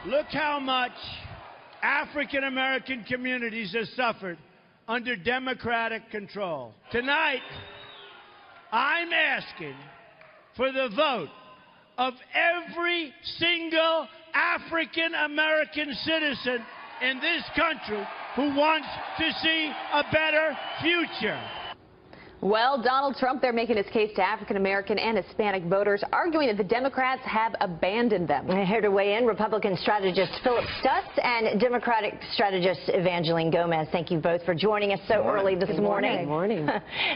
Look how much African American communities have suffered under Democratic control. Tonight, I'm asking for the vote of every single African American citizen in this country who wants to see a better future. Well, Donald Trump, they're making his case to African-American and Hispanic voters, arguing that the Democrats have abandoned them. Here to weigh in, Republican strategist Philip Stutz and Democratic strategist Evangeline Gomez. Thank you both for joining us so early this morning. Good morning.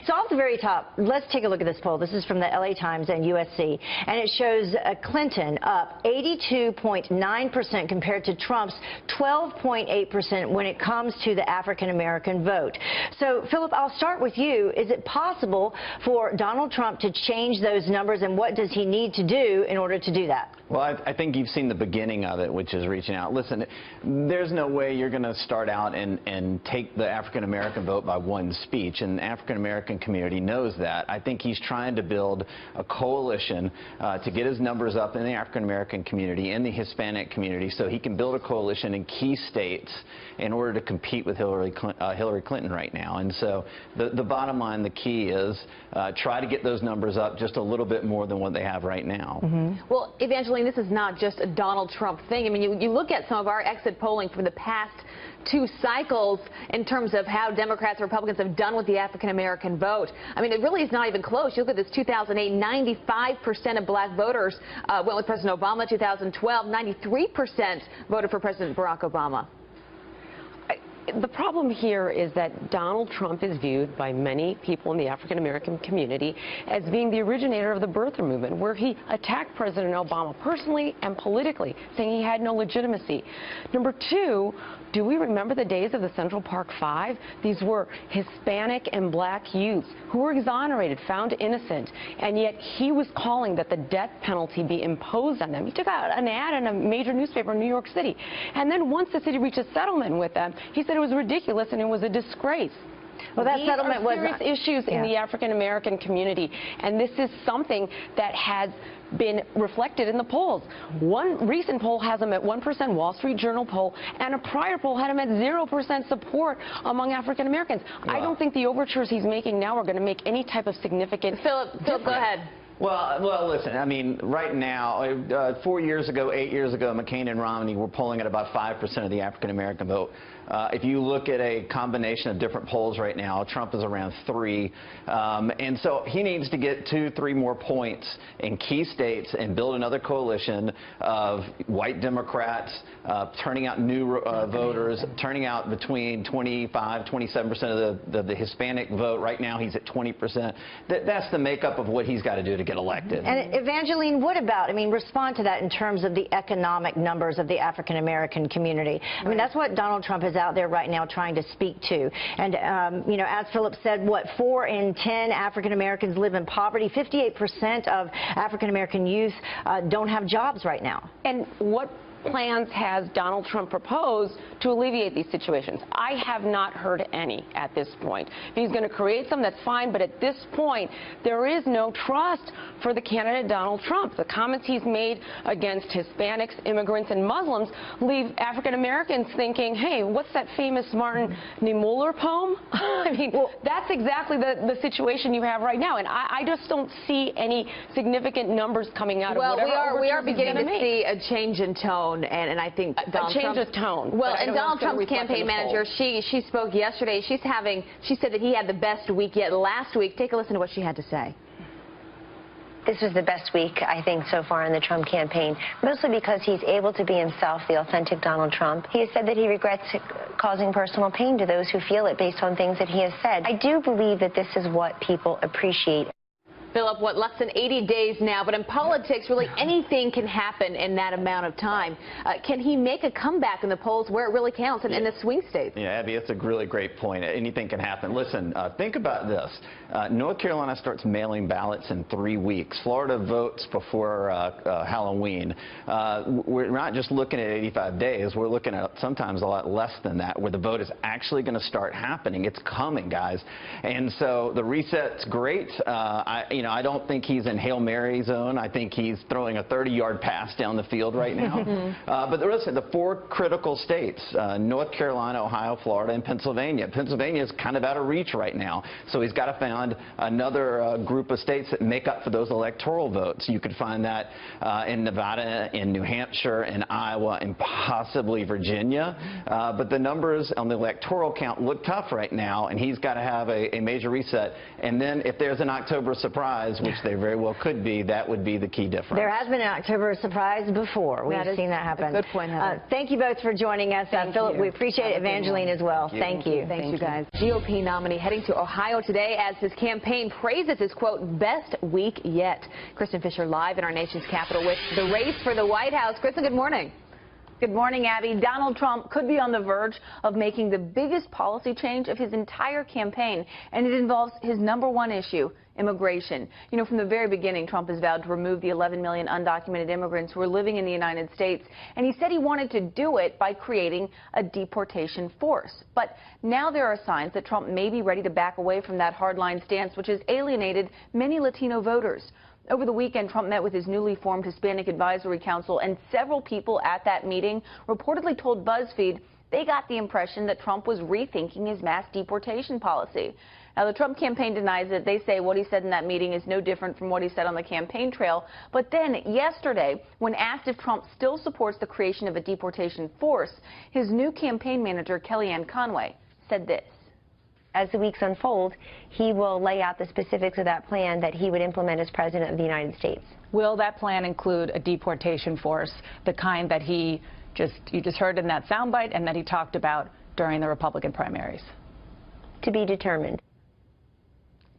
So off the very top, let's take a look at this poll. This is from the LA Times and USC, and it shows Clinton up 82.9% compared to Trump's 12.8% when it comes to the African-American vote. So, Philip, I'll start with you. Is it possible for Donald Trump to change those numbers, and what does he need to do in order to do that? Well, I think you've seen the beginning of it, which is reaching out. Listen, there's no way you're going to start out and take the African-American vote by one speech, and the African-American community knows that. I think he's trying to build a coalition to get his numbers up in the African-American community, in the Hispanic community, so he can build a coalition in key states in order to compete with Hillary Clinton right now. And so the bottom line, the key is try to get those numbers up just a little bit more than what they have right now. Well, Evangeline, this is not just a Donald Trump thing. I mean, you look at some of our exit polling from the past 2 cycles in terms of how Democrats and Republicans have done with the African-American vote. I mean, it really is not even close. You look at this 2008, 95% of black voters went with President Obama. 2012, 93% voted for President Barack Obama. The problem here is that Donald Trump is viewed by many people in the African-American community as being the originator of the birther movement, where he attacked President Obama personally and politically, saying he had no legitimacy. Number 2, do we remember the days of the Central Park Five? These were Hispanic and black youths who were exonerated, found innocent, and yet he was calling that the death penalty be imposed on them. He took out an ad in a major newspaper in New York City. And then once the city reached a settlement with them, he said it was ridiculous and it was a disgrace. Well, that These settlement was serious issues in the African-American community, and this is something that has been reflected in the polls. One recent poll has him at 1%, Wall Street Journal poll, and a prior poll had him at 0% support among African Americans. Wow. I don't think the overtures he's making now are going to make any type of significant Philip, go ahead. Well, listen, I mean, right now, 4 years ago, 8 years ago, McCain and Romney were polling at about 5% of the African-American vote. If you look at a combination of different polls right now, Trump is around 3. And so he needs to get 2, 3 more points in key states and build another coalition of white Democrats, turning out new voters, turning out between 25, 27% of the Hispanic vote. Right now he's at 20%. That's the makeup of what he's got to do to get elected. And Evangeline, what about, I mean, respond to that in terms of the economic numbers of the African-American community. I mean, that's what Donald Trump is out there right now trying to speak to. And, you know, as Philip said, what, 4 in 10 African-Americans live in poverty. 58% of African-American youth don't have jobs right now. And what plans has Donald Trump proposed to alleviate these situations? I have not heard any at this point. If he's going to create some, that's fine, but at this point, there is no trust for the candidate Donald Trump. The comments he's made against Hispanics, immigrants, and Muslims leave African Americans thinking, hey, what's that famous Martin Niemöller poem? I mean, that's exactly the situation you have right now, and I just don't see any significant numbers coming out of whatever. Well, we are beginning to see a change in tone. And I think Donald Trump, of tone. Well, and Donald Trump's campaign manager, she spoke yesterday. She said that he had the best week yet last week. Take a listen to what she had to say. This was the best week, I think, so far in the Trump campaign, mostly because he's able to be himself, the authentic Donald Trump. He has said that he regrets causing personal pain to those who feel it based on things that he has said. I do believe that this is what people appreciate. Philip, what, less than 80 days now, but in politics, really anything can happen in that amount of time. Can he make a comeback in the polls where it really counts in the swing states? Yeah, Abby, that's a really great point. Anything can happen. Listen, think about this. North Carolina starts mailing ballots in 3 weeks. Florida votes before Halloween. We're not just looking at 85 days. We're looking at sometimes a lot less than that, where the vote is actually going to start happening. It's coming, guys. And so the reset's great. know, I don't think he's in Hail Mary zone. I think he's throwing a 30-yard pass down the field right now. But listen, the 4 critical states, North Carolina, Ohio, Florida, and Pennsylvania. Pennsylvania is kind of out of reach right now. So he's got to find another group of states that make up for those electoral votes. You could find that in Nevada, in New Hampshire, in Iowa, and possibly Virginia. But the numbers on the electoral count look tough right now, and he's got to have a major reset. And then if there's an October surprise, which there very well could be, that would be the key difference. There has been an October surprise before. We've seen that happen. Good point, Heather. Thank you both for joining us. Philip, we appreciate it. Evangeline as well. Thank you. Thanks, you guys. GOP nominee heading to Ohio today as his campaign praises his, quote, best week yet. Kristen Fisher live in our nation's capital with the race for the White House. Kristen, good morning. Good morning, Abby. Donald Trump could be on the verge of making the biggest policy change of his entire campaign, and it involves his #1 issue, immigration. You know, from the very beginning, Trump has vowed to remove the 11 million undocumented immigrants who are living in the United States, and he said he wanted to do it by creating a deportation force. But now there are signs that Trump may be ready to back away from that hardline stance, which has alienated many Latino voters. Over the weekend, Trump met with his newly formed Hispanic Advisory Council, and several people at that meeting reportedly told BuzzFeed they got the impression that Trump was rethinking his mass deportation policy. Now, the Trump campaign denies it. They say what he said in that meeting is no different from what he said on the campaign trail. But then yesterday, when asked if Trump still supports the creation of a deportation force, his new campaign manager, Kellyanne Conway, said this. As the weeks unfold, he will lay out the specifics of that plan that he would implement as President of the United States. Will that plan include a deportation force, the kind that you just heard in that soundbite and that he talked about during the Republican primaries? To be determined.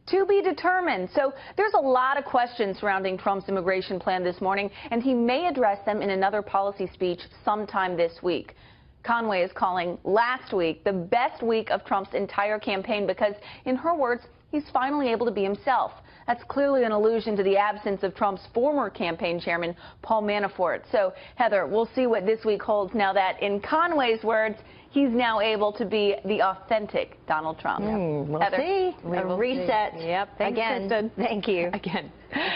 To be determined. So there's a lot of questions surrounding Trump's immigration plan this morning, and he may address them in another policy speech sometime this week. Conway is calling last week the best week of Trump's entire campaign because, in her words, he's finally able to be himself. That's clearly an allusion to the absence of Trump's former campaign chairman, Paul Manafort. So, Heather, we'll see what this week holds now that, in Conway's words, he's now able to be the authentic Donald Trump. We'll Heather, see. A reset. Yep. Thanks, again. Kristen. Thank you. Again.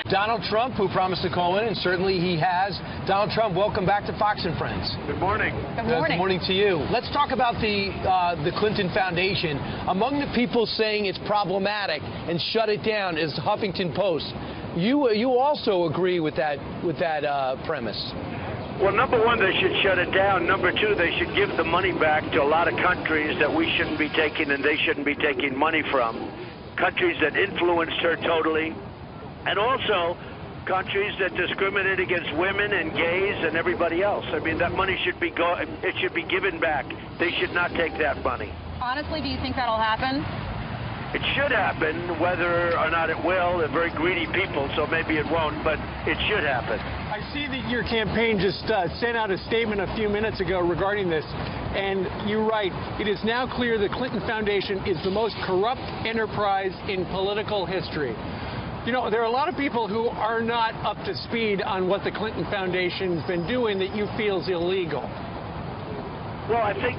Donald Trump, who promised to call in, and certainly he has. Donald Trump, welcome back to Fox and Friends. Good morning. Good morning. Good morning to you. Let's talk about the Clinton Foundation. Among the people saying it's problematic and shut it down is the Huffington Post. You also agree with that premise? Well, number one, they should shut it down. Number two, they should give the money back to a lot of countries that we shouldn't be taking and they shouldn't be taking money from. Countries that influenced her totally. And also countries that discriminate against women and gays and everybody else. I mean, that money should be it should be given back. They should not take that money. Honestly, do you think that'll happen? It should happen, whether or not it will. They're very greedy people, so maybe it won't, but it should happen. I see that your campaign just sent out a statement a few minutes ago regarding this, and you're right. It is now clear the Clinton Foundation is the most corrupt enterprise in political history. You know, there are a lot of people who are not up to speed on what the Clinton Foundation's been doing that you feel is illegal. Well, I think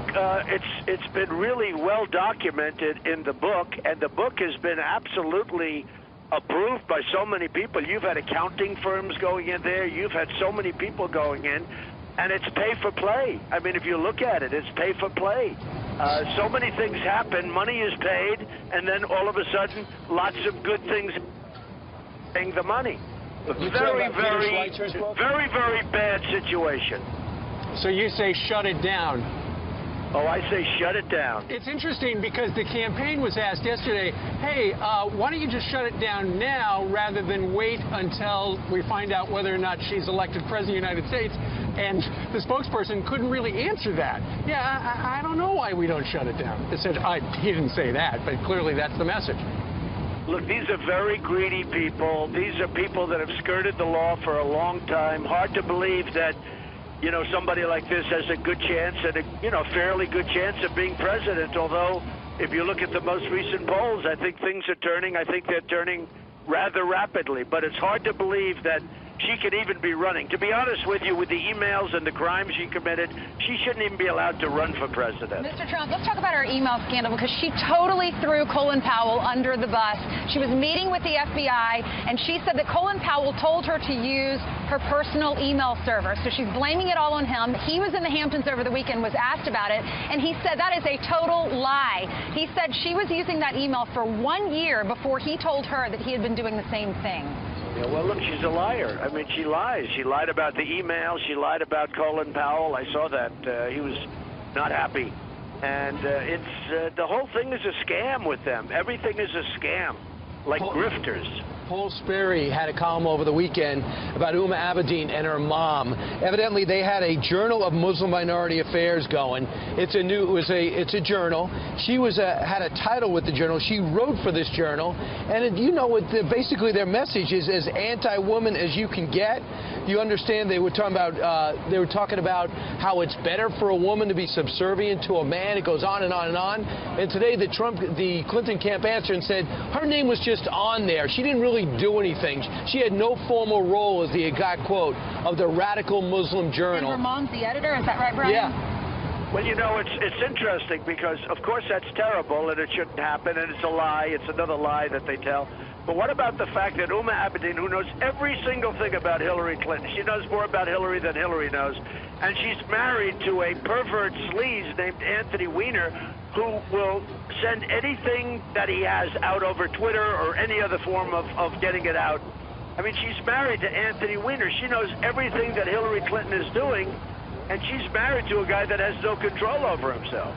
it's been really well documented in the book, and the book has been absolutely approved by so many people. You've had accounting firms going in there. You've had so many people going in, and it's pay for play. I mean, if you look at it, it's pay for play. So many things happen. Money is paid, and then all of a sudden, lots of good things paying the money. Very, very bad situation. So you say shut it down. Oh, I say shut it down. It's interesting because the campaign was asked yesterday, hey, why don't you just shut it down now rather than wait until we find out whether or not she's elected President of the United States? And the spokesperson couldn't really answer that. Yeah, I don't know why we don't shut it down. They said, he didn't say that, but clearly that's the message. Look, these are very greedy people. These are people that have skirted the law for a long time. Hard to believe that, you know, somebody like this has a good chance and a, fairly good chance of being president. Although, if you look at the most recent polls, I think things are turning. I think they're turning rather rapidly. But it's hard to believe that she could even be running. To be honest with you, with the emails and the crimes she committed, she shouldn't even be allowed to run for president. Mr. Trump, let's talk about her email scandal, because she totally threw Colin Powell under the bus. She was meeting with the FBI, and she said that Colin Powell told her to use her personal email server. So she's blaming it all on him. He was in the Hamptons over the weekend, was asked about it, and he said that is a total lie. He said she was using that email for 1 year before he told her that he had been doing the same thing. Yeah, well, look, she's a liar. I mean, she lies. She lied about the email. She lied about Colin Powell. I saw that. He was not happy. And the whole thing is a scam with them. Everything is a scam, like grifters. Paul Sperry had a column over the weekend about Huma Abedin and her mom. Evidently, they had a Journal of Muslim Minority Affairs going. It's a journal. She had a title with the journal. She wrote for this journal, and basically their message is as anti-woman as you can get. You understand? They were talking about how it's better for a woman to be subservient to a man. It goes on and on and on. And today, the Clinton camp answered and said her name was just on there. She didn't really do anything. She had no formal role, as the exact quote, of the Radical Muslim Journal. And her mom's the editor, is that right, Brian? Yeah. Well, you know, it's interesting because, of course, that's terrible and it shouldn't happen, and it's a lie. It's another lie that they tell. But what about the fact that Huma Abedin, who knows every single thing about Hillary Clinton, she knows more about Hillary than Hillary knows, and she's married to a pervert sleaze named Anthony Weiner, who will send anything that he has out over Twitter or any other form of getting it out. I mean, she's married to Anthony Weiner. She knows everything that Hillary Clinton is doing, and she's married to a guy that has no control over himself.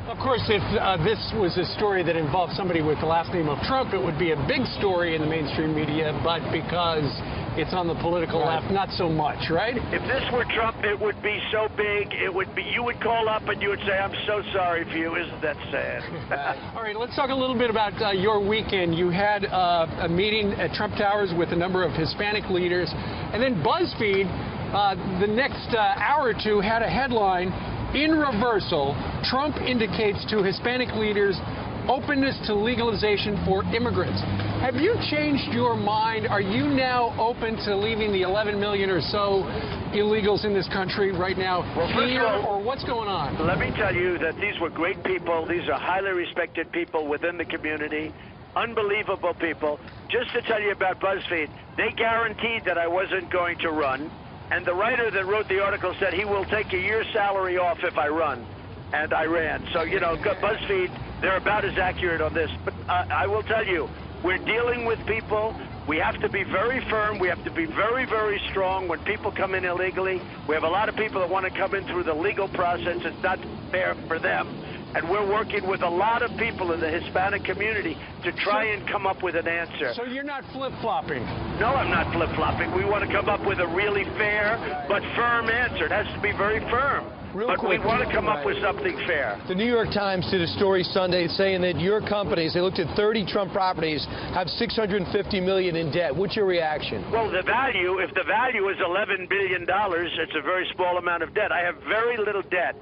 Of course, if this was a story that involved somebody with the last name of Trump, it would be a big story in the mainstream media, but because it's on the political left, not so much, right? If this were Trump, it would be so big, you would call up and you would say, I'm so sorry for you. Isn't that sad? All right, let's talk a little bit about your weekend. You had a meeting at Trump Towers with a number of Hispanic leaders, and then BuzzFeed, the next hour or two, had a headline, "In reversal, Trump indicates to Hispanic leaders openness to legalization for immigrants." Have you changed your mind? Are you now open to leaving the 11 million or so illegals in this country right now here, or what's going on? Let me tell you that these were great people. These are highly respected people within the community. Unbelievable people. Just to tell you about BuzzFeed, they guaranteed that I wasn't going to run. And the writer that wrote the article said he will take a year's salary off if I run. And I ran. So, you know, BuzzFeed, they're about as accurate on this. But I will tell you, we're dealing with people. We have to be very firm. We have to be very, very strong when people come in illegally. We have a lot of people that want to come in through the legal process. It's not fair for them. And we're working with a lot of people in the Hispanic community to try and come up with an answer. So you're not flip-flopping? No, I'm not flip-flopping. We want to come up with a really fair but firm answer. It has to be very firm. But we want to come up with something fair. The New York Times did a story Sunday saying that your companies, they looked at 30 Trump properties, have $650 million in debt. What's your reaction? Well, the value, if the value is $11 billion, it's a very small amount of debt. I have very little debt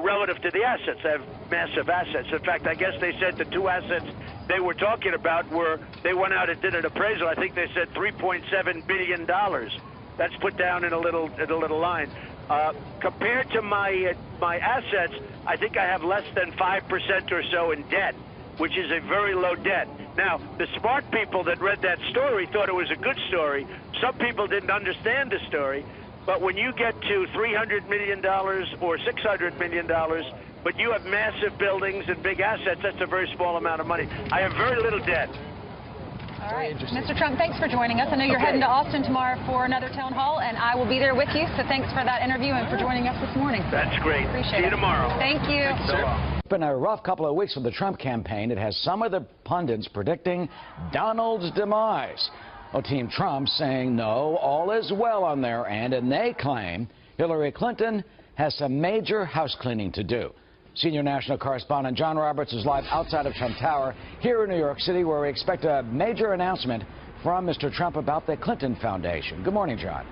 relative to the assets. I have massive assets. In fact, I guess they said the two assets they were talking about were, they went out and did an appraisal. I think they said $3.7 billion. That's put down in a little line. Compared to my assets, I think I have less than 5% or so in debt, which is a very low debt. Now, the smart people that read that story thought it was a good story. Some people didn't understand the story. But when you get to $300 million or $600 million, but you have massive buildings and big assets, that's a very small amount of money. I have very little debt. All right. Mr. Trump, thanks for joining us. I know you're heading to Austin tomorrow for another town hall, and I will be there with you. So thanks for that interview and for joining us this morning. That's great. Appreciate it. See you tomorrow. Thank you. Thanks so long. It's been a rough couple of weeks for the Trump campaign. It has some of the pundits predicting Donald's demise. Well, Team Trump saying no, all is well on their end, and they claim Hillary Clinton has some major house cleaning to do. Senior national correspondent John Roberts is live outside of Trump Tower here in New York City, where we expect a major announcement from Mr. Trump about the Clinton Foundation. Good morning, John.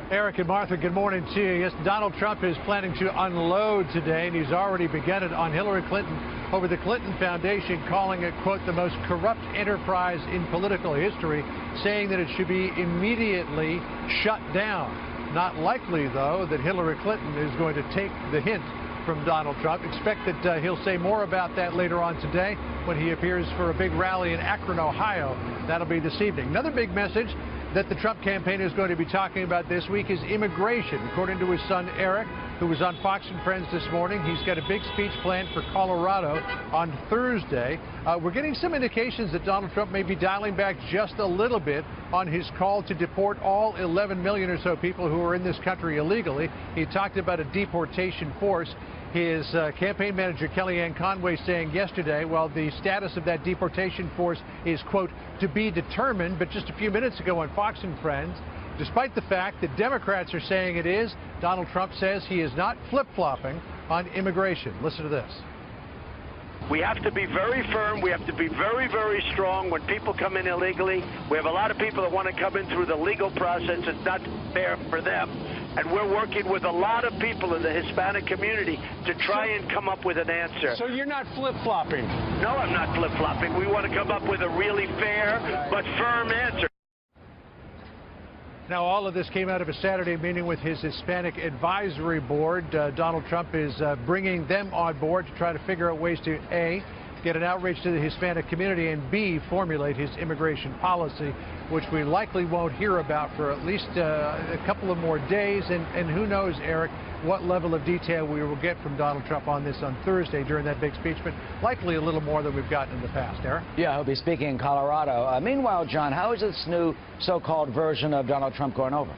Eric and Martha, good morning to you. Yes, Donald Trump is planning to unload today, and he's already begun it on Hillary Clinton over the Clinton Foundation, calling it, quote, the most corrupt enterprise in political history, saying that it should be immediately shut down. Not likely, though, that Hillary Clinton is going to take the hint from Donald Trump. Expect that he'll say more about that later on today when he appears for a big rally in Akron, Ohio. That'll be this evening. Another big message that the Trump campaign is going to be talking about this week is immigration. According to his son Eric, who was on Fox and Friends this morning, he's got a big speech planned for Colorado on Thursday. We're getting some indications that Donald Trump may be dialing back just a little bit on his call to deport all 11 million or so people who are in this country illegally. He talked about a deportation force. His campaign manager, Kellyanne Conway, saying yesterday, well, the status of that deportation force is, quote, to be determined. But just a few minutes ago on Fox and Friends, despite the fact that Democrats are saying it is, Donald Trump says he is not flip-flopping on immigration. Listen to this. We have to be very firm. We have to be very, very strong when people come in illegally. We have a lot of people that want to come in through the legal process. It's not fair for them. And we're working with a lot of people in the Hispanic community to try and come up with an answer. So you're not flip-flopping? No, I'm not flip-flopping. We want to come up with a really fair but firm answer. Now, all of this came out of a Saturday meeting with his Hispanic Advisory Board. Donald Trump is bringing them on board to try to figure out ways to, A, get an outreach to the Hispanic community, and B, formulate his immigration policy, which we likely won't hear about for at least a couple of more days. And who knows, Eric, what level of detail we will get from Donald Trump on this on Thursday during that big speech, but likely a little more than we've gotten in the past. Eric? Yeah, he'll be speaking in Colorado. Meanwhile, John, how is this new so-called version of Donald Trump going over?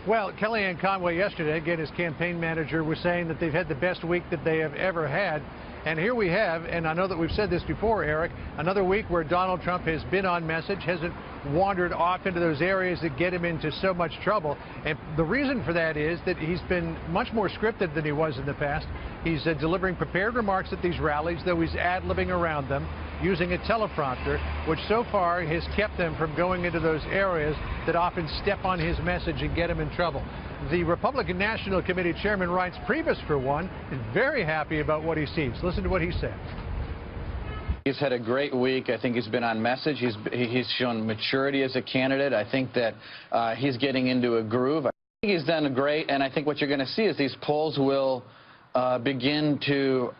Well, Kellyanne Conway yesterday, again, his campaign manager, was saying that they've had the best week that they have ever had. And here we have, and I know that we've said this before, Eric, another week where Donald Trump has been on message, hasn't wandered off into those areas that get him into so much trouble. And the reason for that is that he's been much more scripted than he was in the past. He's delivering prepared remarks at these rallies, though he's ad-libbing around them, using a teleprompter, which so far has kept them from going into those areas that often step on his message and get him in trouble. The Republican National Committee Chairman Reince Priebus, for one, is very happy about what he sees. Listen to what he said. He's had a great week. I think he's been on message. He's shown maturity as a candidate. I think that he's getting into a groove. I think he's done great, and I think what you're going to see is these polls will begin to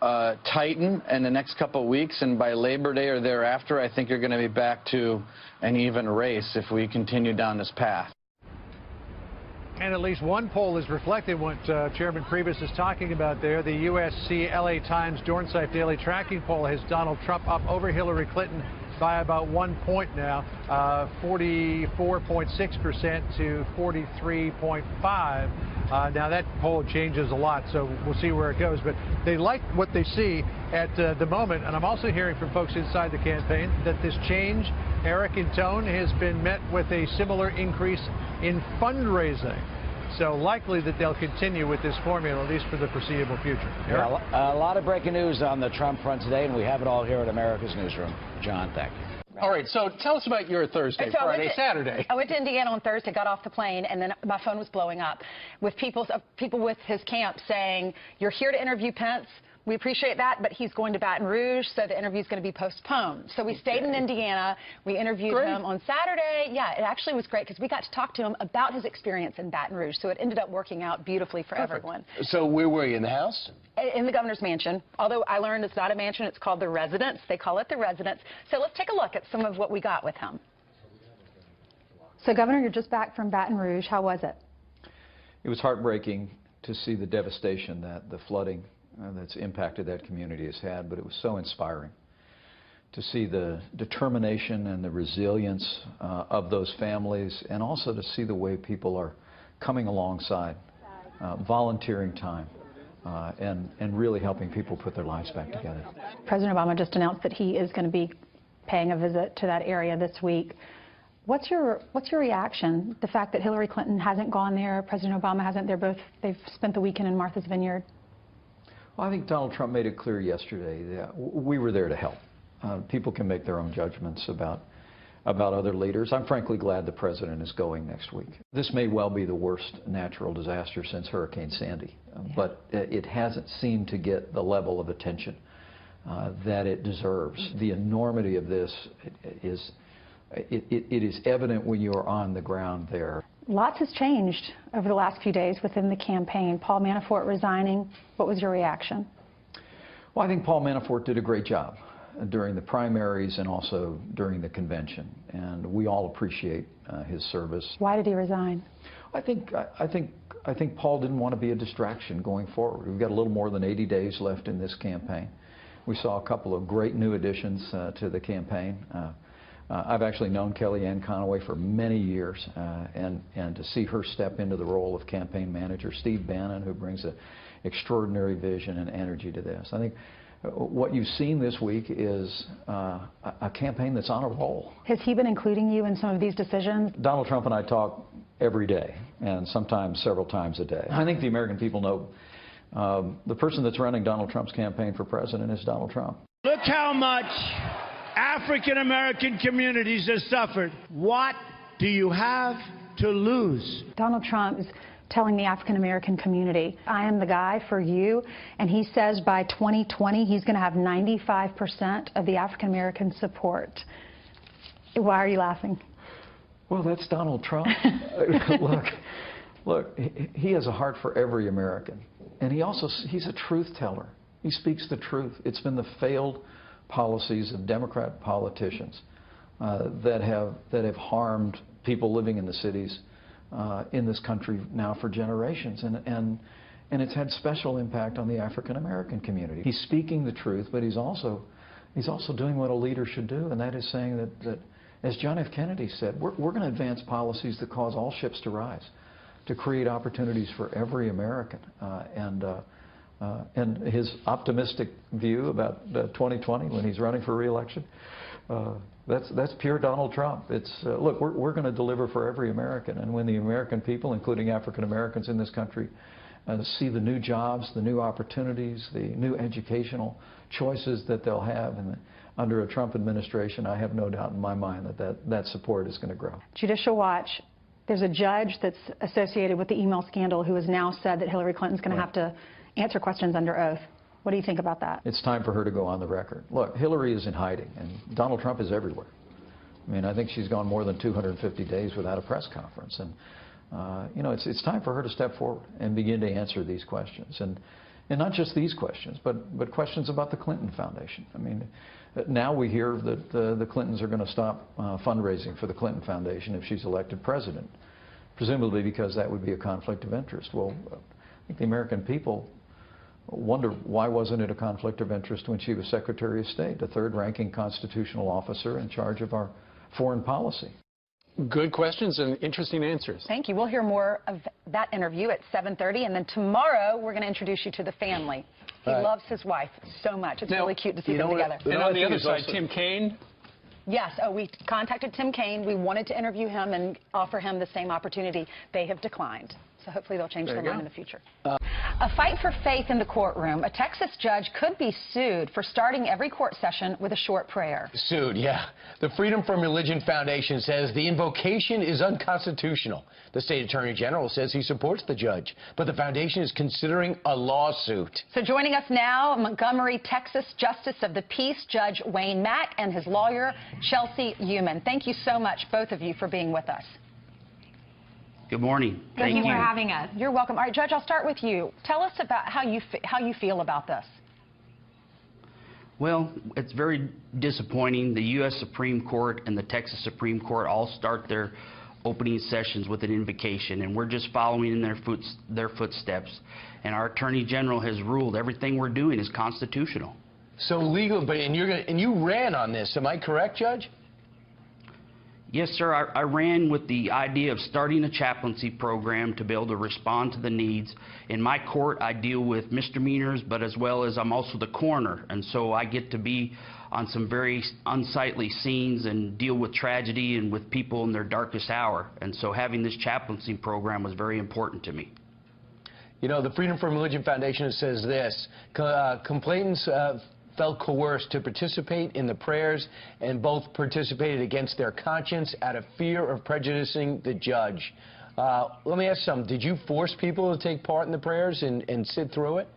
tighten in the next couple of weeks, and by Labor Day or thereafter, I think you're going to be back to an even race if we continue down this path. And at least one poll is reflecting what Chairman Priebus is talking about there. The USC LA Times Dornsife Daily Tracking Poll has Donald Trump up over Hillary Clinton by about 1 point now, 44.6% to 43.5%. Now, that poll changes a lot, so we'll see where it goes. But they like what they see at the moment. And I'm also hearing from folks inside the campaign that this change, Eric, in tone, has been met with a similar increase in fundraising. So likely that they'll continue with this formula, at least for the foreseeable future. Yeah, a lot of breaking news on the Trump front today, and we have it all here at America's Newsroom. John, thank you. All right, so tell us about your Thursday, Friday, Saturday. I went to Indiana on Thursday, got off the plane, and then my phone was blowing up with people with his camp saying, you're here to interview Pence. We appreciate that, but he's going to Baton Rouge, so the interview's going to be postponed. So we stayed in Indiana. We interviewed him on Saturday. Yeah, it actually was great because we got to talk to him about his experience in Baton Rouge. So it ended up working out beautifully for everyone. So where were you, in the house? In the governor's mansion. Although I learned it's not a mansion, it's called the residence. They call it the residence. So let's take a look at some of what we got with him. So, Governor, you're just back from Baton Rouge. How was it? It was heartbreaking to see the devastation that the flooding that's impacted that community has had, but it was so inspiring to see the determination and the resilience of those families, and also to see the way people are coming alongside, volunteering time, and really helping people put their lives back together. President Obama just announced that he is going to be paying a visit to that area this week. What's your reaction? The fact that Hillary Clinton hasn't gone there, President Obama hasn't. They've spent the weekend in Martha's Vineyard. Well, I think Donald Trump made it clear yesterday that we were there to help. People can make their own judgments about about other leaders. I'm frankly glad the president is going next week. This may well be the worst natural disaster since Hurricane Sandy, but it hasn't seemed to get the level of attention that it deserves. The enormity of this is evident when you are on the ground there. Lots has changed over the last few days within the campaign. Paul Manafort resigning. What was your reaction? Well, I think Paul Manafort did a great job during the primaries and also during the convention, and we all appreciate his service. Why did he resign? I think Paul didn't want to be a distraction going forward. We've got a little more than 80 days left in this campaign. We saw a couple of great new additions to the campaign. I've actually known Kellyanne Conway for many years, and to see her step into the role of campaign manager, Steve Bannon, who brings an extraordinary vision and energy to this. I think what you've seen this week is a campaign that's on a roll. Has he been including you in some of these decisions? Donald Trump and I talk every day, and sometimes several times a day. I think the American people know the person that's running Donald Trump's campaign for president is Donald Trump. Look how much African American communities have suffered. What do you have to lose? Donald Trump is telling the African American community, I am the guy for you, and he says by 2020 he's going to have 95% of the African American support. Why are you laughing? Well, that's Donald Trump. Look, he has a heart for every American, and he's a truth teller. He speaks the truth. It's been the failed policies of Democrat politicians that have harmed people living in the cities in this country now for generations, and it's had special impact on the African American community. He's speaking the truth, but he's also doing what a leader should do, and that is saying that as John F. Kennedy said, we're going to advance policies that cause all ships to rise, to create opportunities for every American, and his optimistic view about 2020 when he's running for re-election, that's pure Donald Trump. It's look, we're going to deliver for every American, and when the American people, including African Americans in this country, see the new jobs, the new opportunities, the new educational choices that they'll have under a Trump administration, I have no doubt in my mind that support is going to grow. Judicial Watch. There's a judge that's associated with the email scandal who has now said that Hillary Clinton's going to have to answer questions under oath. What do you think about that? It's time for her to go on the record. Look, Hillary is in hiding, and Donald Trump is everywhere. I mean, I think she's gone more than 250 days without a press conference, and you know, it's time for her to step forward and begin to answer these questions, and not just these questions, but questions about the Clinton Foundation. I mean, now we hear that the Clintons are going to stop fundraising for the Clinton Foundation if she's elected president, presumably because that would be a conflict of interest. Well, I think the American people wonder why wasn't it a conflict of interest when she was Secretary of State, the third-ranking constitutional officer in charge of our foreign policy. Good questions and interesting answers. Thank you. We'll hear more of that interview at 7:30, and then tomorrow we're going to introduce you to the family. He loves his wife so much. It's really cute to see them together. And on the other side, Tim Kaine. Yes. Oh, we contacted Tim Kaine. We wanted to interview him and offer him the same opportunity. They have declined. So hopefully they'll change their mind in the future. A fight for faith in the courtroom. A Texas judge could be sued for starting every court session with a short prayer. Sued, yeah. The Freedom from Religion Foundation says the invocation is unconstitutional. The state attorney general says he supports the judge, but the foundation is considering a lawsuit. So joining us now, Montgomery, Texas Justice of the Peace, Judge Wayne Mack, and his lawyer, Chelsea Human. Thank you so much, both of you, for being with us. Good morning. Thank you for having us. You're welcome. All right, Judge, I'll start with you. Tell us about how you feel about this. Well, it's very disappointing. The U.S. Supreme Court and the Texas Supreme Court all start their opening sessions with an invocation, and we're just following in their footsteps. And our Attorney General has ruled everything we're doing is constitutional. So legal, but and you ran on this. Am I correct, Judge? Yes, sir. I ran with the idea of starting a chaplaincy program to be able to respond to the needs. In my court, I deal with misdemeanors, but as well as I'm also the coroner, and so I get to be on some very unsightly scenes and deal with tragedy and with people in their darkest hour. And so having this chaplaincy program was very important to me. You know, the Freedom from Religion Foundation says this: complainants felt coerced to participate in the prayers, and both participated against their conscience out of fear of prejudicing the judge. Let me ask something. Did you force people to take part in the prayers and sit through it?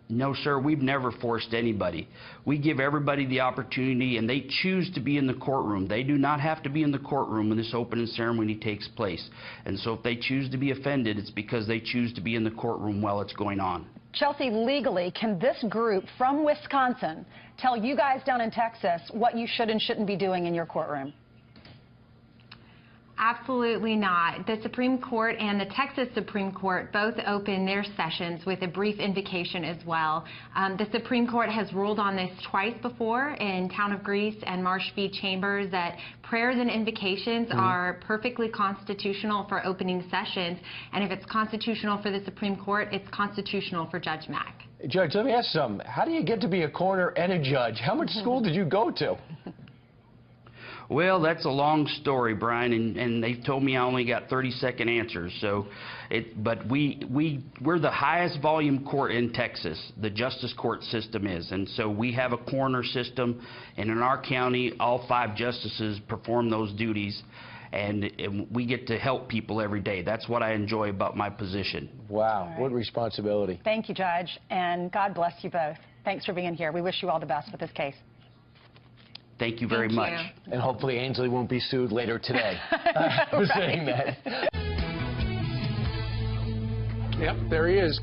No, sir, we've never forced anybody. We give everybody the opportunity, and they choose to be in the courtroom. They do not have to be in the courtroom when this opening ceremony takes place. And so if they choose to be offended, it's because they choose to be in the courtroom while it's going on. Chelsea, legally, can this group from Wisconsin tell you guys down in Texas what you should and shouldn't be doing in your courtroom? Absolutely not. The Supreme Court and the Texas Supreme Court both open their sessions with a brief invocation as well. The Supreme Court has ruled on this twice before in Town of Greece and Marsh v. Chambers, that prayers and invocations are perfectly constitutional for opening sessions. And if it's constitutional for the Supreme Court, it's constitutional for Judge Mack. Judge, let me ask something. How do you get to be a coroner and a judge? How much school did you go to? Well, that's a long story, Brian, and they've told me I only got 30-second answers. So, but we're the highest volume court in Texas. The justice court system is, and so we have a coroner system, and in our county, all 5 justices perform those duties, and we get to help people every day. That's what I enjoy about my position. Wow, right. What responsibility! Thank you, Judge, and God bless you both. Thanks for being here. We wish you all the best with this case. Thank you very much. And hopefully Ainsley won't be sued later today for saying that. Yep, there he is.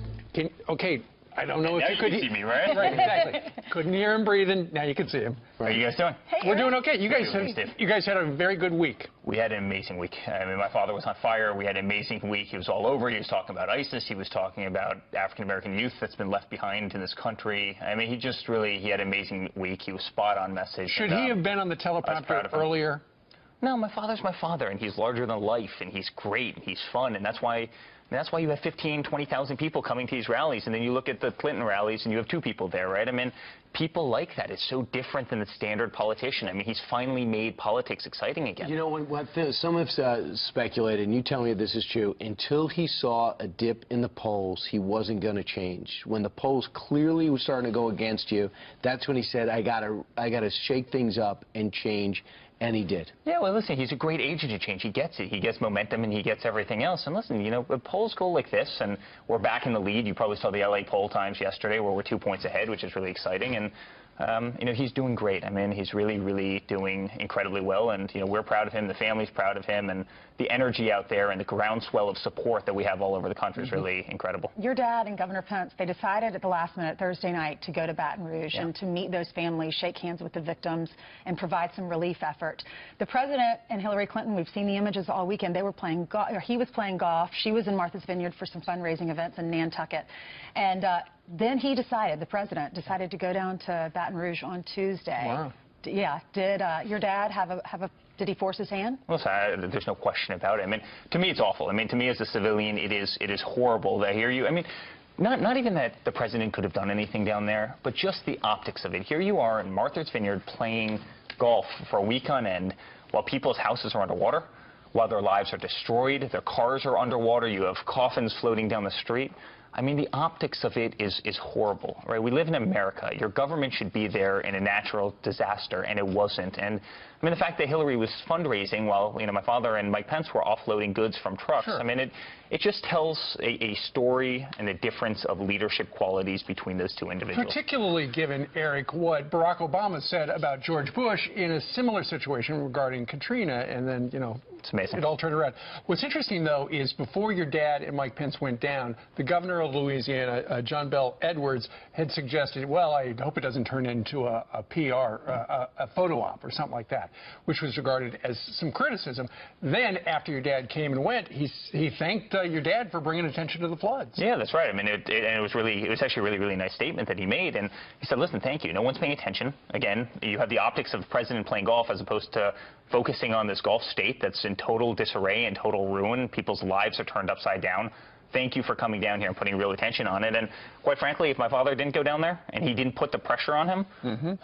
Okay, I don't know if now you could see me, right? Right, exactly. Couldn't hear him breathing. Now you can see him. How are you guys doing? We're doing okay. You guys had a very good week. We had an amazing week. I mean, my father was on fire. We had an amazing week. He was all over. He was talking about ISIS. He was talking about African-American youth that's been left behind in this country. I mean, he had an amazing week. He was spot on message. Should he have been on the teleprompter earlier? No, my father's my father, and he's larger than life, and he's great, and he's fun, and that's why you have 15, 20,000 people coming to these rallies, and then you look at the Clinton rallies, and you have 2 people there, right? I mean, people like that. It's so different than the standard politician. I mean, he's finally made politics exciting again. You know, some have speculated, and you tell me if this is true, until he saw a dip in the polls, he wasn't going to change. When the polls clearly were starting to go against you, that's when he said, I gotta shake things up and change. And he did. Yeah, well, listen, he's a great agent of change. He gets it. He gets momentum, and he gets everything else. And listen, you know, if polls go like this, and we're back in the lead. You probably saw the LA poll times yesterday, where we're 2 points ahead, which is really exciting. And you know, he's doing great. I mean, he's really, really doing incredibly well. And you know, we're proud of him. The family's proud of him. And the energy out there and the groundswell of support that we have all over the country is really incredible. Your dad and Governor Pence, they decided at the last minute Thursday night to go to Baton Rouge and to meet those families, shake hands with the victims, and provide some relief effort. The president and Hillary Clinton, we've seen the images all weekend. They were playing golf, or he was playing golf. She was in Martha's Vineyard for some fundraising events in Nantucket. And then he decided, the president decided to go down to Baton Rouge on Tuesday. Wow. Yeah. Did your dad did he force his hand? Listen, there's no question about it. I mean, to me, it's awful. I mean, to me as a civilian, it is horrible to hear you. I mean, not even that the president could have done anything down there, but just the optics of it. Here you are in Martha's Vineyard playing golf for a week on end while people's houses are underwater, while their lives are destroyed, their cars are underwater, you have coffins floating down the street. I mean, the optics of it is horrible, right? We live in America. Your government should be there in a natural disaster, and it wasn't. And I mean, the fact that Hillary was fundraising while, you know, my father and Mike Pence were offloading goods from trucks. Sure. I mean, it just tells a story and a difference of leadership qualities between those two individuals. Particularly given, Eric, what Barack Obama said about George Bush in a similar situation regarding Katrina, and then, you know, it's amazing. It all turned around. What's interesting, though, is before your dad and Mike Pence went down, the governor of Louisiana, John Bel Edwards, had suggested, well, I hope it doesn't turn into a PR, a photo op or something like that, which was regarded as some criticism. Then, after your dad came and went, he thanked your dad for bringing attention to the floods. Yeah, that's right. I mean, it was actually a really, really nice statement that he made. And he said, listen, thank you. No one's paying attention. Again, you have the optics of the president playing golf as opposed to focusing on this Gulf state that's in total disarray and total ruin. People's lives are turned upside down. thank you for coming down here and putting real attention on it. And quite frankly, if my father didn't go down there and he didn't put the pressure on him,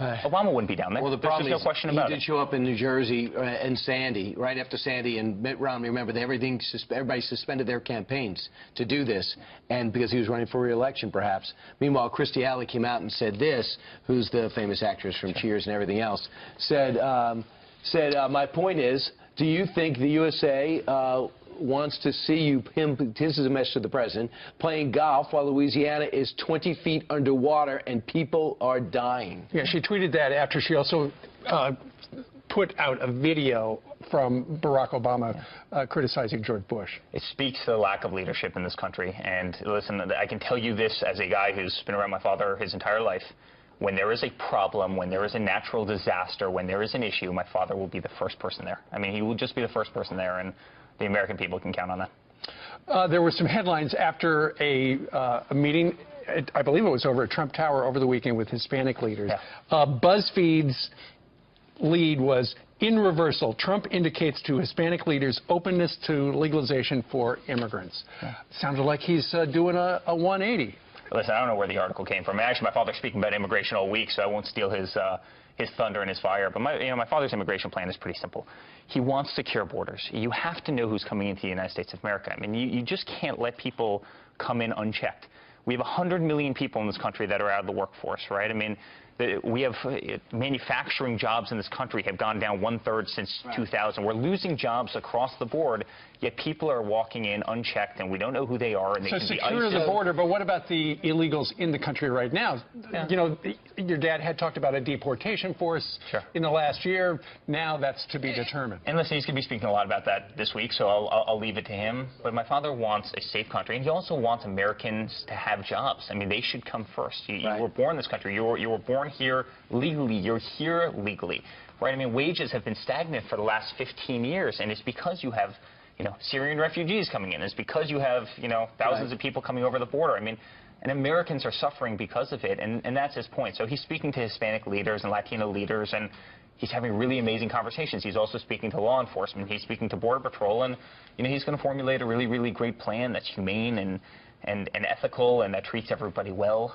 Obama wouldn't be down there. Well, the problem There's just no question about he it. did show up in New Jersey and Sandy, right after Sandy, and Mitt Romney, remember, everybody suspended their campaigns to do this, and because he was running for re-election, perhaps. Meanwhile, Christy Alley came out and said this, who's the famous actress from Cheers and everything else, said, my point is, do you think the USA wants to see this is a message to the president, playing golf while Louisiana is 20 feet underwater and people are dying? Yeah, she tweeted that after she also put out a video from Barack Obama criticizing George Bush. It speaks to the lack of leadership in this country. And listen, I can tell you this as a guy who's been around my father his entire life. When there is a problem, when there is a natural disaster, when there is an issue, my father will be the first person there. I mean, he will just be the first person there, and the American people can count on that. There were some headlines after a meeting, I believe it was over at Trump Tower over the weekend with Hispanic leaders. Yeah. BuzzFeed's lead was, in reversal, Trump indicates to Hispanic leaders openness to legalization for immigrants. Yeah. Sounded like he's doing a 180. Listen, I don't know where the article came from. Actually, my father's speaking about immigration all week, so I won't steal his thunder and his fire. But my father's immigration plan is pretty simple. He wants secure borders. You have to know who's coming into the United States of America. I mean, you just can't let people come in unchecked. We have 100 million people in this country that are out of the workforce, right? I mean, we have manufacturing jobs in this country have gone down 1/3 since 2000. We're losing jobs across the board, yet people are walking in unchecked, and we don't know who they are. And they so can secure be the border, but what about the illegals in the country right now? Yeah. You know, your dad had talked about a deportation force in the last year. Now that's to be determined. And listen, he's going to be speaking a lot about that this week, so I'll leave it to him. But my father wants a safe country, and he also wants Americans to have jobs. I mean, they should come first. You were born in this country. You were born here legally. You're here legally, right? I mean, wages have been stagnant for the last 15 years, and it's because you have, Syrian refugees coming in. It's because you have, thousands of people coming over the border. I mean, and Americans are suffering because of it, and that's his point. So he's speaking to Hispanic leaders and Latino leaders, and he's having really amazing conversations. He's also speaking to law enforcement. He's speaking to Border Patrol, and, he's going to formulate a really, really great plan that's humane and ethical and that treats everybody well.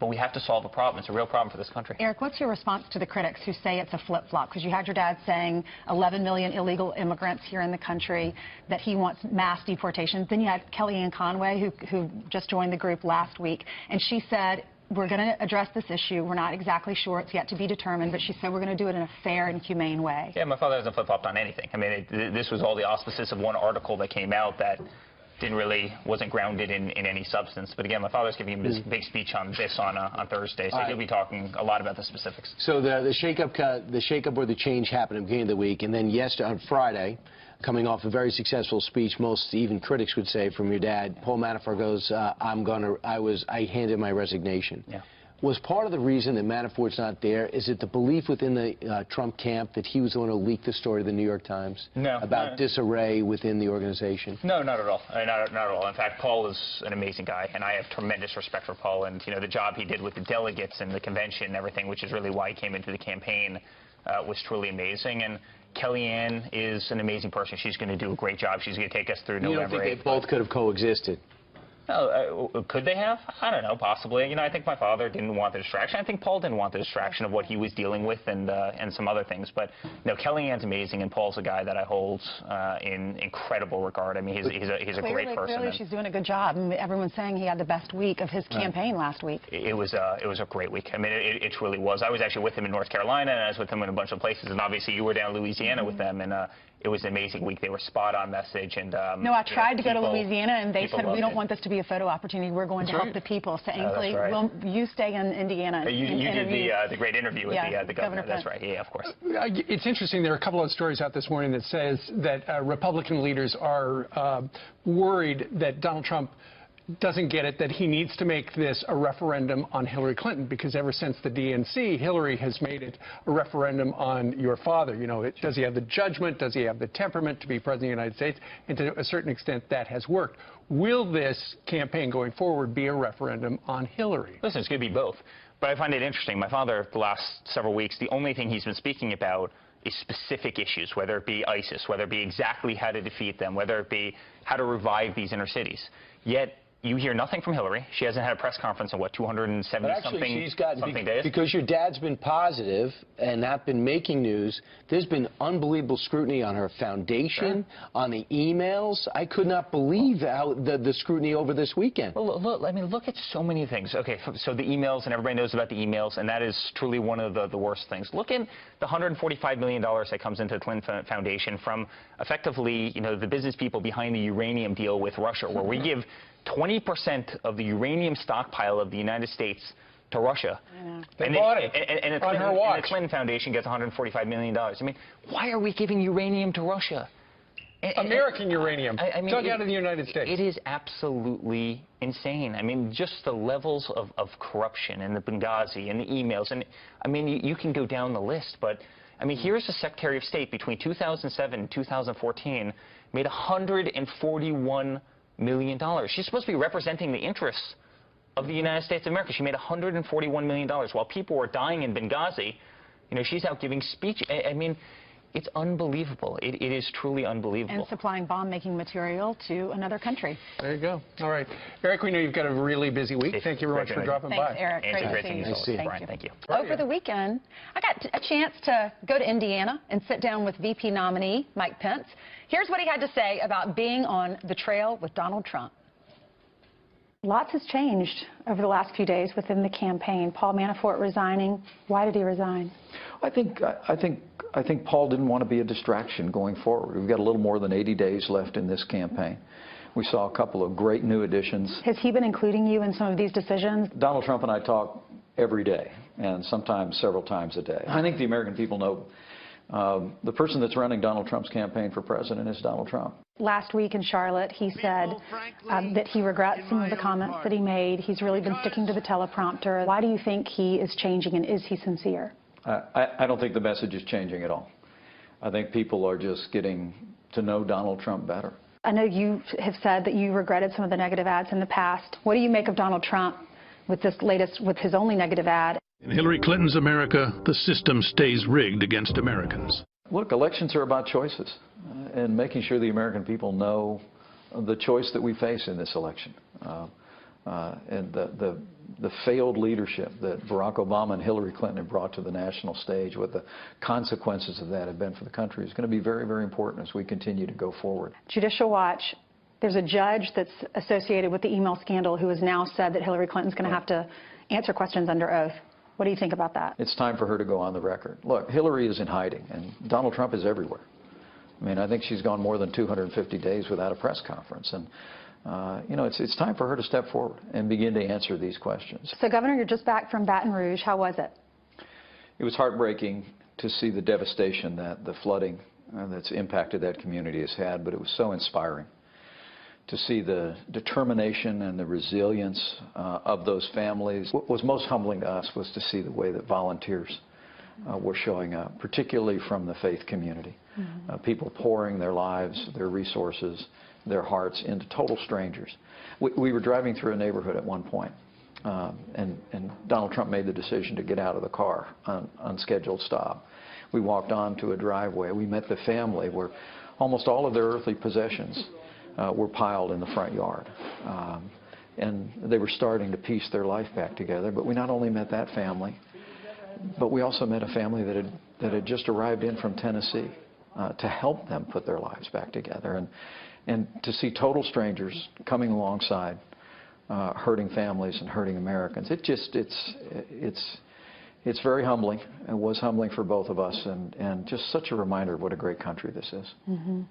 But we have to solve a problem. It's a real problem for this country. Eric, what's your response to the critics who say it's a flip-flop? Because you had your dad saying 11 million illegal immigrants here in the country, that he wants mass deportation. Then you had Kellyanne Conway, who just joined the group last week, and she said, we're going to address this issue. We're not exactly sure. It's yet to be determined, but she said we're going to do it in a fair and humane way. Yeah, my father hasn't flip-flopped on anything. I mean, this was all the auspices of one article that came out that wasn't grounded in any substance. But again, my father's giving a big speech on this on Thursday, so he'll be talking a lot about the specifics. So the shakeup or the change happened at the beginning of the week, and then yesterday, on Friday, coming off a very successful speech, most even critics would say, from your dad, Paul Manafort goes, I handed my resignation. Yeah. Was part of the reason that Manafort's not there, is it the belief within the Trump camp that he was the one who leaked the story to the New York Times? No. About disarray within the organization? No, not at all. Not at all. In fact, Paul is an amazing guy, and I have tremendous respect for Paul. And, the job he did with the delegates and the convention and everything, which is really why he came into the campaign, was truly amazing. And Kellyanne is an amazing person. She's going to do a great job. She's going to take us through November 8th. You don't think they both could have coexisted? Oh, could they have? I don't know, possibly. I think my father didn't want the distraction. I think Paul didn't want the distraction of what he was dealing with and some other things. But, Kellyanne's amazing, and Paul's a guy that I hold in incredible regard. I mean, he's a great person. Clearly, she's doing a good job. I mean, everyone's saying he had the best week of his campaign last week. It was a great week. I mean, it truly was. I was actually with him in North Carolina, and I was with him in a bunch of places. And obviously, you were down in Louisiana with them, and it was an amazing week. They were spot on message. And no, I tried to go to Louisiana, and they said, we don't want this to be a photo opportunity. We're going to help the people. So Ainsley, you stay in Indiana. You did the great interview with the governor. That's right. Yeah, of course. It's interesting. There are a couple of stories out this morning that says that Republican leaders are worried that Donald Trump doesn't get it, that he needs to make this a referendum on Hillary Clinton, because ever since the DNC, Hillary has made it a referendum on your father. Does he have the judgment? Does he have the temperament to be president of the United States? And to a certain extent, that has worked. Will this campaign going forward be a referendum on Hillary? Listen, it's going to be both. But I find it interesting. My father, the last several weeks, the only thing he's been speaking about is specific issues, whether it be ISIS, whether it be exactly how to defeat them, whether it be how to revive these inner cities. Yet you hear nothing from Hillary. She hasn't had a press conference in, what, 270-something days? Because your dad's been positive and not been making news, there's been unbelievable scrutiny on her foundation, on the emails. I could not believe how the scrutiny over this weekend. Well, look at so many things. Okay, so the emails, and everybody knows about the emails, and that is truly one of the worst things. Look at the $145 million that comes into the Clinton Foundation from effectively, the business people behind the uranium deal with Russia, where we give 20% of the uranium stockpile of the United States to Russia. They bought it on her watch. And the Clinton Foundation gets $145 million. I mean, why are we giving uranium to Russia? American uranium, dug out of the United States. It is absolutely insane. I mean, just the levels of corruption and the Benghazi and the emails. And, I mean, you can go down the list. But, I mean, here's the Secretary of State between 2007 and 2014 made $141 million. She's supposed to be representing the interests of the United States of America. She made $141 million. While people were dying in Benghazi, she's out giving speech. I mean, it's unbelievable. It is truly unbelievable. And supplying bomb-making material to another country. There you go. All right. Eric, we know you've got a really busy week. Thank you very much for dropping by. Thanks, Eric. Great to see you. Thank you. Over the weekend, I got a chance to go to Indiana and sit down with VP nominee Mike Pence. Here's what he had to say about being on the trail with Donald Trump. Lots has changed over the last few days within the campaign. Paul Manafort resigning. Why did he resign? I think Paul didn't want to be a distraction going forward. We've got a little more than 80 days left in this campaign. We saw a couple of great new additions. Has he been including you in some of these decisions? Donald Trump and I talk every day, and sometimes several times a day. I think the American people know the person that's running Donald Trump's campaign for president is Donald Trump. Last week in Charlotte, he said that he regrets some of the comments that he made. He's really been sticking to the teleprompter. Why do you think he is changing, and is he sincere? I don't think the message is changing at all. I think people are just getting to know Donald Trump better. I know you have said that you regretted some of the negative ads in the past. What do you make of Donald Trump with this latest, with his only negative ad? In Hillary Clinton's America, the system stays rigged against Americans. Look, elections are about choices, and making sure the American people know the choice that we face in this election. And the failed leadership that Barack Obama and Hillary Clinton have brought to the national stage, what the consequences of that have been for the country, is going to be very, very important as we continue to go forward. Judicial Watch, there's a judge that's associated with the email scandal who has now said that Hillary Clinton's going to have to answer questions under oath. What do you think about that? It's time for her to go on the record. Look, Hillary is in hiding, and Donald Trump is everywhere. I mean, I think she's gone more than 250 days without a press conference. And it's time for her to step forward and begin to answer these questions. So, Governor, you're just back from Baton Rouge. How was it? It was heartbreaking to see the devastation that the flooding that's impacted that community has had, but it was so inspiring to see the determination and the resilience of those families. What was most humbling to us was to see the way that volunteers were showing up, particularly from the faith community. People pouring their lives, their resources, their hearts into total strangers. We were driving through a neighborhood at one point, and Donald Trump made the decision to get out of the car on unscheduled stop. We walked on to a driveway. We met the family where almost all of their earthly possessions were piled in the front yard. And they were starting to piece their life back together. But we not only met that family, but we also met a family that had just arrived in from Tennessee to help them put their lives back together. And to see total strangers coming alongside hurting families and hurting Americans, it's very humbling. It was humbling for both of us, and just such a reminder of what a great country this is.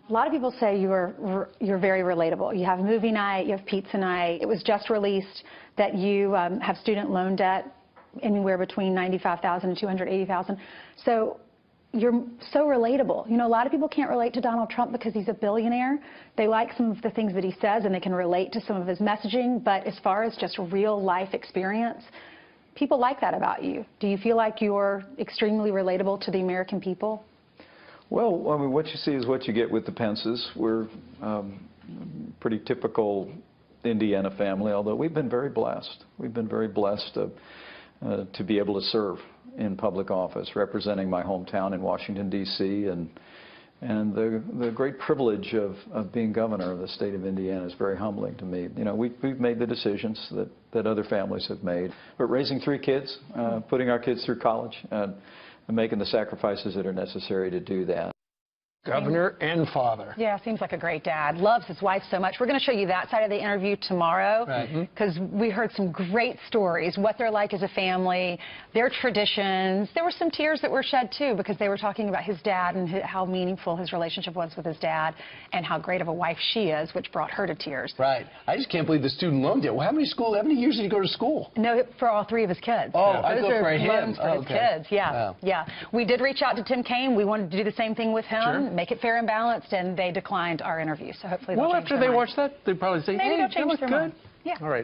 A lot of people say you're very relatable. You have movie night, you have pizza night. It was just released that you have student loan debt anywhere between $95,000 and $280,000. So you're so relatable. You know, a lot of people can't relate to Donald Trump because he's a billionaire. They like some of the things that he says, and they can relate to some of his messaging. But as far as just real life experience, people like that about you. Do you feel like you're extremely relatable to the American people? Well, I mean, what you see is what you get with the Pences. We're pretty typical Indiana family, although we've been very blessed. We've been very blessed to to be able to serve in public office, representing my hometown in Washington, D.C., and the great privilege of being governor of the state of Indiana is very humbling to me. You know, we've made the decisions that other families have made, but raising 3 kids, putting our kids through college, and making the sacrifices that are necessary to do that. Governor and father. Yeah, seems like a great dad. Loves his wife so much. We're going to show you that side of the interview tomorrow because we heard some great stories, what they're like as a family, their traditions. There were some tears that were shed, too, because they were talking about his dad and how meaningful his relationship was with his dad and how great of a wife she is, which brought her to tears. Right. I just can't believe the student loan deal. Well, how many years did he go to school? No, for all 3 of his kids. Oh, yeah. I thought for him. Loans for his kids. Yeah, wow. Yeah. We did reach out to Tim Kaine. We wanted to do the same thing with him. Sure. Make it fair and balanced, and they declined our interview. So hopefully they'll change after their they mind. watch that, they probably say, maybe hey, they'll change that their good. mind. Yeah. All right.